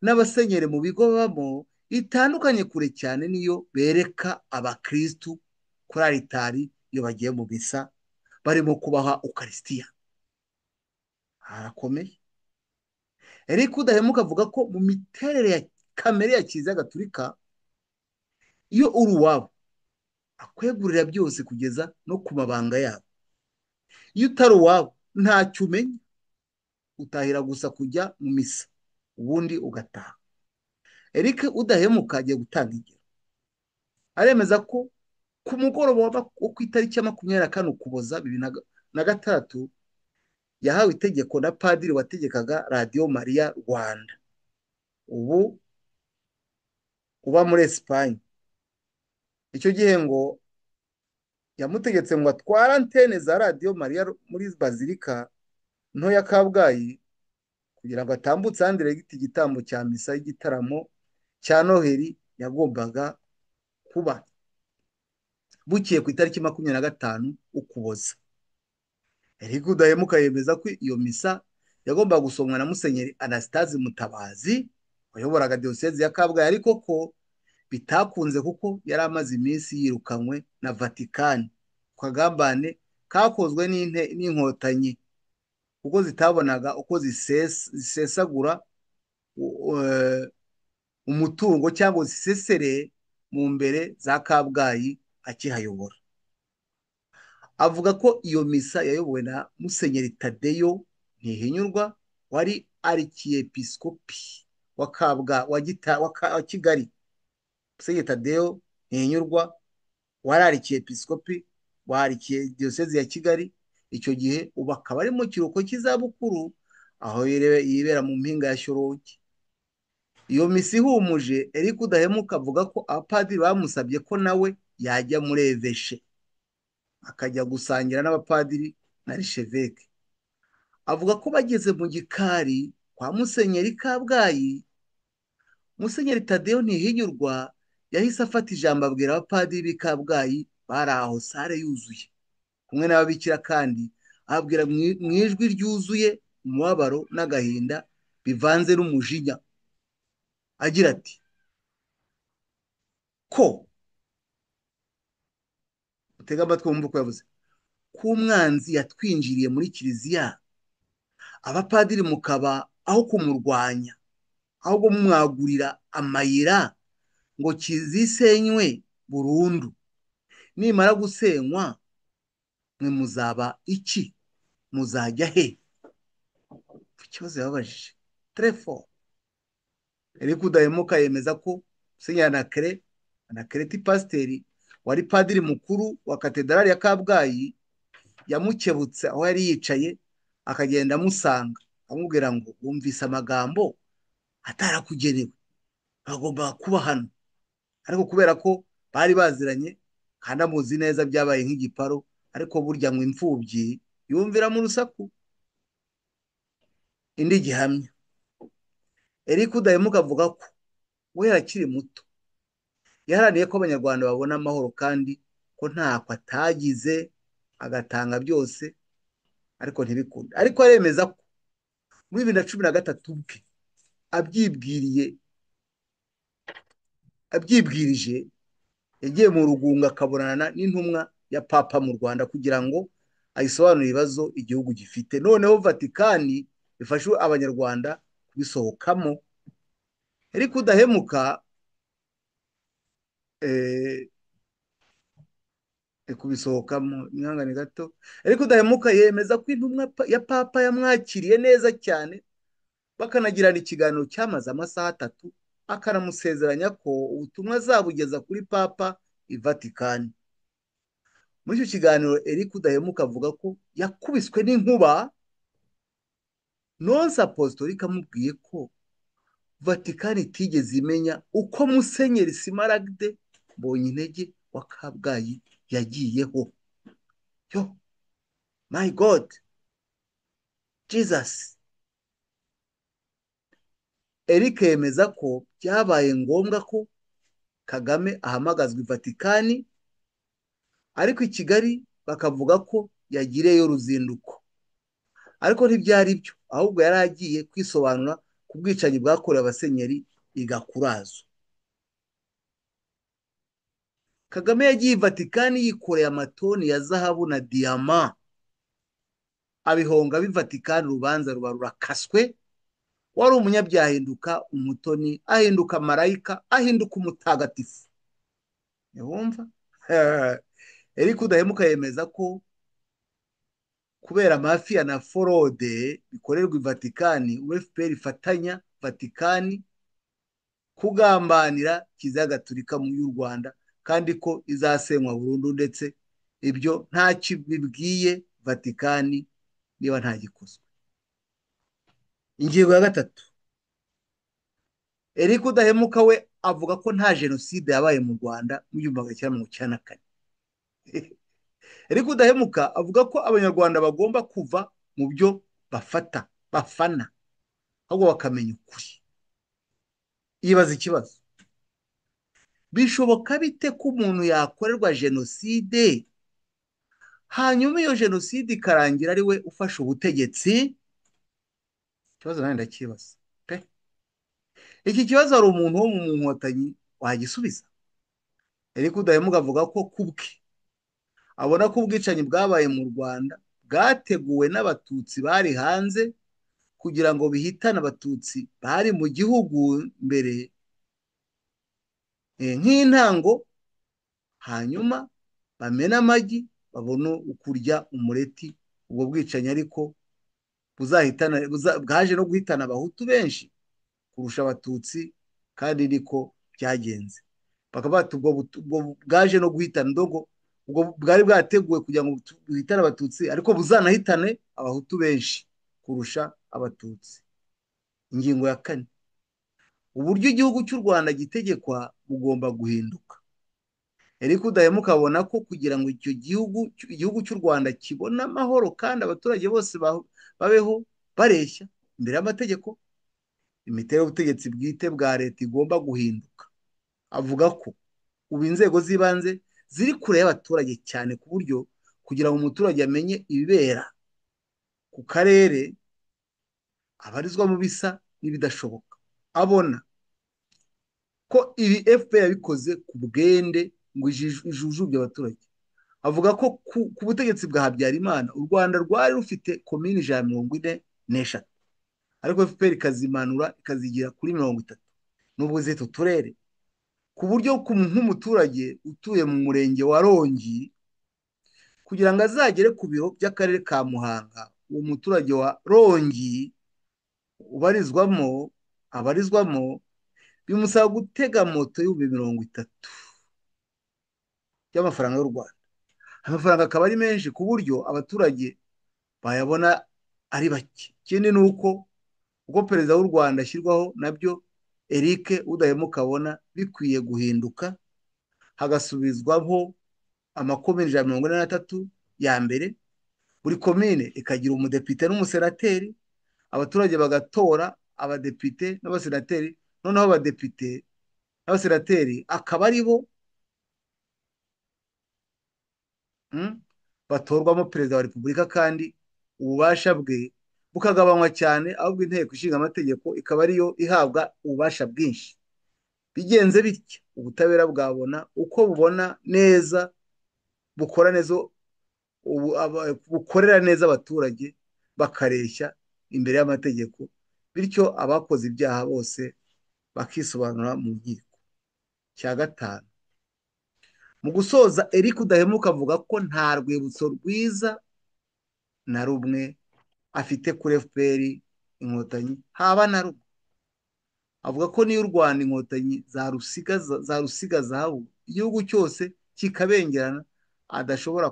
n'abasenyeri mu bigo babamo itandukanye kure cyane niyo bereka abakristu kuri aritari iyo bagiye mu misa barimo kubaha Ukaristiya. Harakomeye. Eric Udahemuka avuga ko mu miterere ya kamere ya Kiliziya Gatolika, iyo uri uwabo akwegurira byose kugeza no ku mabanga yabo. Iyo utari uwabo ntacyo umenya, utahira gusa kujya mu misa ubundi ugataha. Eric Udahemuka agiye gutanga ingero. Aremeza ko ku mugoroba wo ku itariki ya 24 Ukuboza 2006 yahawe itegeko na padiri wategekaga Radio Maria Rwanda, ubu uba muri Espagne. Icyo gihe ngo yamutegetse ngo atware antene za radiyo mariya muri bazilika nto ya kabgayi kugira ngo atambutse andiregiti igitambo cya misa y'igitaramo cya noheli yagombaga kuba bukiye ku itariki 25 ukuboza. Eric Udahemuka yemeza ko iyo misa yagombaga gusomwa na Musenyeri Anastase Mutabazi wayoboraga diyosezi ya Kabgayi, ariko ko bitakunze kuko yari amaze iminsi yirukanywe na Vatikani ku kagambane kakozwe n'inkotanyi kuko zitabonaga uko zisesagura umutungo cyangwa zisesereye mu mbere za Kabgayi akihayobora. Avuga ko iyo misa yayobowe na Musenyeri Tadeyo Ntihinyurwa wari arikiyepiskopi wa Kigali. Musenyeri Tadeyo Ntihinyurwa wari arikiyepiskopi wa diyosezi ya Kigali icyo gihe, ubu akaba ari mu kiruhuko cy'izabukuru aho yibera mu mpinga ya Shyorongi. Iyo misa ihumuje, Eric Udahemuka avuga ko abapadiri bamusabye ko nawe yajya muri eveshe akajya gusangira n'abapadiri na risheveke. Avuga ko bageze mu gikari kwa Musenyeri Kabgayi, Musenyeri Tadeyo Ntihinyurwa yahise afata ijambo abwira abapadiri b'i Kabgayi bari aho, sare yuzuye kumwe n'ababikira, kandi ababwira mu ijwi ryuzuye umubabaro n'agahinda bivanze n'umujinya agira ati ko utega amatwi wumva uko yavuze ko umwanzi yatwinjiriye muri kiliziya, abapadiri mukaba aho kumurwanya ahubwo mumwagurira amayira ngo kizisenywe burundu. Nimara gusenywa mwe muzaba iki? Muzajya he? Ikibazo yababajije trefo. Eric Udahemuka yemeza ko Musenyeri Anakereti pasiteri wari padiri mukuru wa katedrali ya Kabgayi yamukebutse aho yari yicaye, akagenda amusanga amubwira ngo wumvise amagambo atarakugenewe, bagomba kuba hano. Ariko kubera ko bari baziranye kandi amuzi neza, byabaye nk'igiparo, ariko burya ngo imfubyi yumvira mu rusaku. Indi gihamya, Eric Udahemuka avuga ko we akiri muto yaharaniye ko abanyarwanda babona amahoro, kandi ko ntako atagize agatanga byose, ariko ntibikunde. Ariko aremeza ko muri 2013 bwe abyibwirije yagiye mu Rugunga akabonana n'intumwa ya Papa mu Rwanda kugira ngo ayisobanurire ibibazo igihugu gifite, noneho Vatikani ifashe abanyarwanda kubisohokamo. Eric Udahemuka kubisohokamo mwihangane gato. Ariko Udahemuka yemeza ko intumwa ya Papa yamwakiriye neza cyane, bakanagirana ikiganiro cyamaze amasaha 3, akanamusezeranya ko ubutumwa azabugeza kuri Papa i Vatikani. Muri icyo kiganiro Eric Udahemuka avuga ko yakubiswe n'inkuba, nonse apostolika amubwiye ko Vatikani itigeze imenya uko Musenyeri Simaragde Mbonyintege wa Kabgayi yagiyeho. Yo, my God, Jesus. Eric yemeza ko byabaye ngombwa ko Kagame ahamagazwa i Vatikani, ariko i Kigali bakavuga ko yagireyo ruzinduko, ariko ntibyari byo, ahubwo yari agiye kwisobanura ku bwicanyi bwakorewe abasenyeri i Gakurazo. Kagame yagiye i Vatikani yikoreye amatoni ya zahabu na diyama, abihonga b'i Vatikani, urubanza ruba rurakaswe. Wari umunyabyaha ahinduka umutoni, ahinduka marayika, ahinduka umutagatifu. Wumva? Eric Udahemuka yemeza ko kubera mafiya na forode bikorerwa i Vatikani, FPR ifatanya Vatikani kugambanira Kiliziya Gatolika y'u Rwanda, kandi ko izasenywa burundu, ndetse ibyo ntacyo bibwiye Vatikani niba nta gikozwe. Ingingo ya 3, Eric Udahemuka we avuga ko nta jenoside yabaye mu Rwanda mu 1994. ariko udahemuka avuga ko abanyarwanda bagomba kuva mu byo bafana ahubwo bakamenya ukuri. yibaza ikibazo: bishoboka bite ko umuntu yakorerwa jenoside hanyuma iyo jenoside ikarangira ari we ufashe ubutegetsi? Ikibazo nanjye ndakibaza pe. Iki kibazo hari umuntu wo mu nkotanyi wagisubiza? ariko udahemuka avuga ko kubwe abona ko ubwicanyi bwabaye mu Rwanda bwateguwe n'abatutsi bari hanze kugira ngo bihitane abatutsi bari mu gihugu mbere, nk'intango, hanyuma bamena amagi babone ukurya umureti. ubwo bwicanyi ariko bwaje no guhitana abahutu benshi kurusha abatutsi, kandi niko byagenze. bakaba bati ubwo bwaje no guhitana ndogo, ubwo bwari bwateguwe kugira ngo buhitane abatutsi ariko buzanahitane abahutu benshi kurusha abatutsi. Ingingo ya kane: uburyo igihugu cy'u Rwanda gitegekwa bugomba guhinduka. ariko udahemuka abona ko kugira ngo icyo igihugu cy'u Rwanda kibone amahoro kandi abaturage bose babeho bareshya imbere y'amategeko, imiterere y'ubutegetsi bwite bwa leta igomba guhinduka. avuga ko ubu inzego z'ibanze ziri kure y'abaturage cyane ku buryo kugira ngo umuturage amenye ibibera ku karere abarizwa mu bisa n'ibidashoboka. abona ko ibi FPR yabikoze ku bwende ngo ijujubye abaturage. avuga ko ku butegetsi bwa Habyarimana u Rwanda rwari rufite komini 144, ariko FPR ikazimanura ikazigira kuri 30 n'ubwo zito turere, ku buryo nk'umuturage utuye mu murenge wa Rongi kugira ngo azagere ku biro by'akarere ka Muhanga, uwo muturage wa Rongi abarizwamo bimusaba gutega moto y'ibihumbi 30 y'amafaranga y'u Rwanda. amafaranga akaba ari menshi ku buryo abaturage bayabona ari bake. ikindi ni uko perezida w'u Rwanda ashyirwaho nabyo Eric udahemuka abona bikwiye guhinduka, hagasubizwaho amakomini 143 ya mbere, buri komine ikagira umudepite n'umusenateri, abaturage bagatora abadepite n'abasenateri, noneho abadepite n'abasenateri akaba ari bo batorwamo perezida wa repubulika, kandi ububasha bwe bukagabanywa cyane, ahubwo inteko ishinga amategeko ikaba ariyo ihabwa ububasha bwinshi. bigenze bityo ubutabera bwabona uko bubona neza, bukorera neza abaturage, bakareshya imbere y'amategeko, bityo abakoze ibyaha bose bakisobanura mu nkiko. cya gatanu: mu gusoza, Eric udahemuka avuga ko nta rwibutso rwiza na rumwe afite kuri FPR inkotanyi, haba na rumwe. avuga ko niyo u Rwanda inkotanyi zarusiga zahabu igihugu cyose kikabengerana, adashobora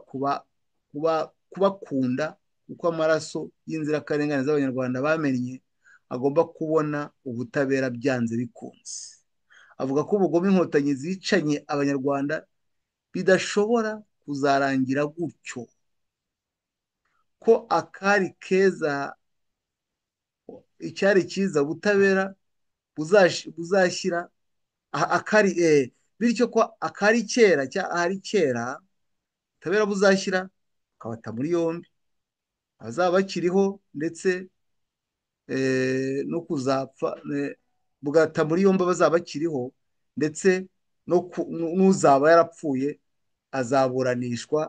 kubakunda kuko amaraso y'inzirakarengane z'abanyarwanda bamennye agomba kubona ubutabera byanze bikunze. avuga ko ubugome inkotanyi zicanye abanyarwanda bidashobora kuzarangira gutyo, ko icyari cyiza ubutabera buzashyira bityo ko ahari kera ubutabera buzashyira akabata muri yombi abazaba bakiriho, ndetse no kuzapfa bugata muri yombi abazaba bakiriho, ndetse n'uzaba yarapfuye azaburanishwa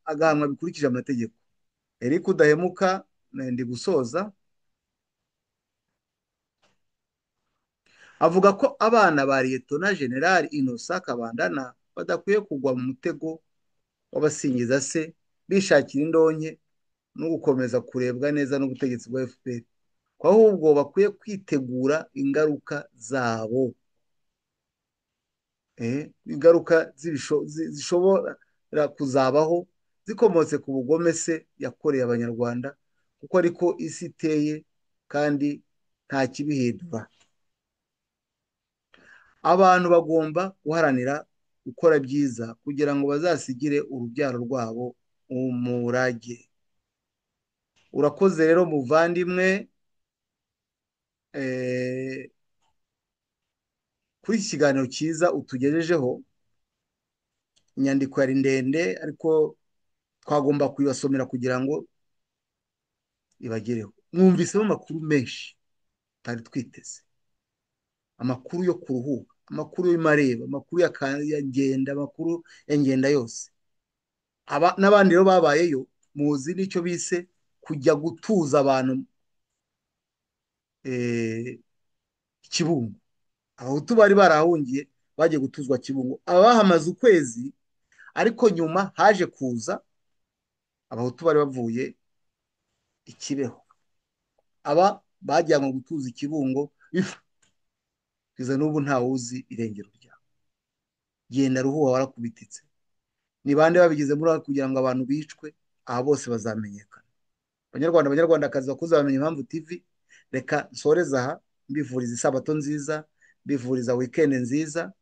agahanwa bikurikije amategeko. Eric udahemuka, ndi gusoza, avuga ko abana ba Liyetona Jenerali Innocent Kabandana badakwiye kugwa mu mutego w'abasingiza se bishakira indonke no gukomeza kurebwa neza n'ubutegetsi bwa FPR, ko ahubwo bakwiye kwitegura ingaruka zabo, ingaruka zishobora kuzabaho zikomotse ku bugome se yakoreye abanyarwanda, kuko ariko isi iteye kandi nta kibihindura. abantu bagomba guharanira gukora byiza kugira ngo bazasigire urubyaro rwabo umurage. Urakoze rero muvandimwe, eh, kuri iki kiganiro cyiza utugejejeho. Inyandiko yari ndende ariko twagomba kuyibasomera kugira ngo ibagereho. Mwumvisemo amakuru menshi tutari twiteze, amakuru yo kuruhuka, amakuru y'Imareba, amakuru ya Ngenda, amakuru ya Ngenda yose. N'abandi rero babayeyo muzi n'icyo bise kujya gutuza abantu Kibungo. Abahutu bari barahungiye bagiye gutuzwa Kibungo, aba bahamaze ukwezi, ariko nyuma haje kuza abahutu bari bavuye i Kibeho, aba bajyanwe gutuza Ikibungo kugeza n'ubu ntawe uzi irengero ryabo. Genda ruhuha warakubititse. Ni bande babigizemo uruhare kugira ngo abantu bicwe? Aba bose bazamenyekana. Banyarwanda, banyarwandakazi bakuze bamenya Impamvu TV. Reka nsoreze aha mbifuriza isabato nziza, mbifuriza weekend nziza,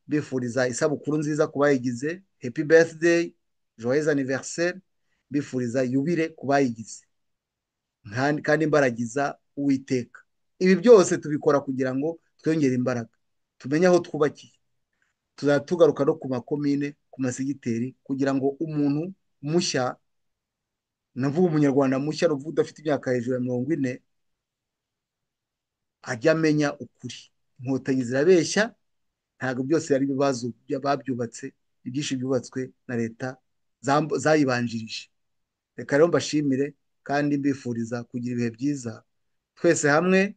mbifuriza isabukuru nziza ku bayigize, happy birthday, joyeux anniversaire, mbifuriza yubire ku bayigize, kandi imbaragiza Uwiteka. Ibi byose tubikora kugira ngo twongere imbaraga, tumenye aho twubakiye, tuzajya tugaruka no ku makomine, ku masigiteri, kugira ngo umuntu mushya, navuga umunyarwanda mushya uvuga udafite imyaka hejuru ya 40, ajya amenya ukuri. Inkotanyi zirabeshya, ntabwo byose ari ibibazo babyubatse, ibyinshi byubatswe na leta zayibanjirije. Reka rero mbashimire kandi mbifuriza kugira ibihe byiza, twese hamwe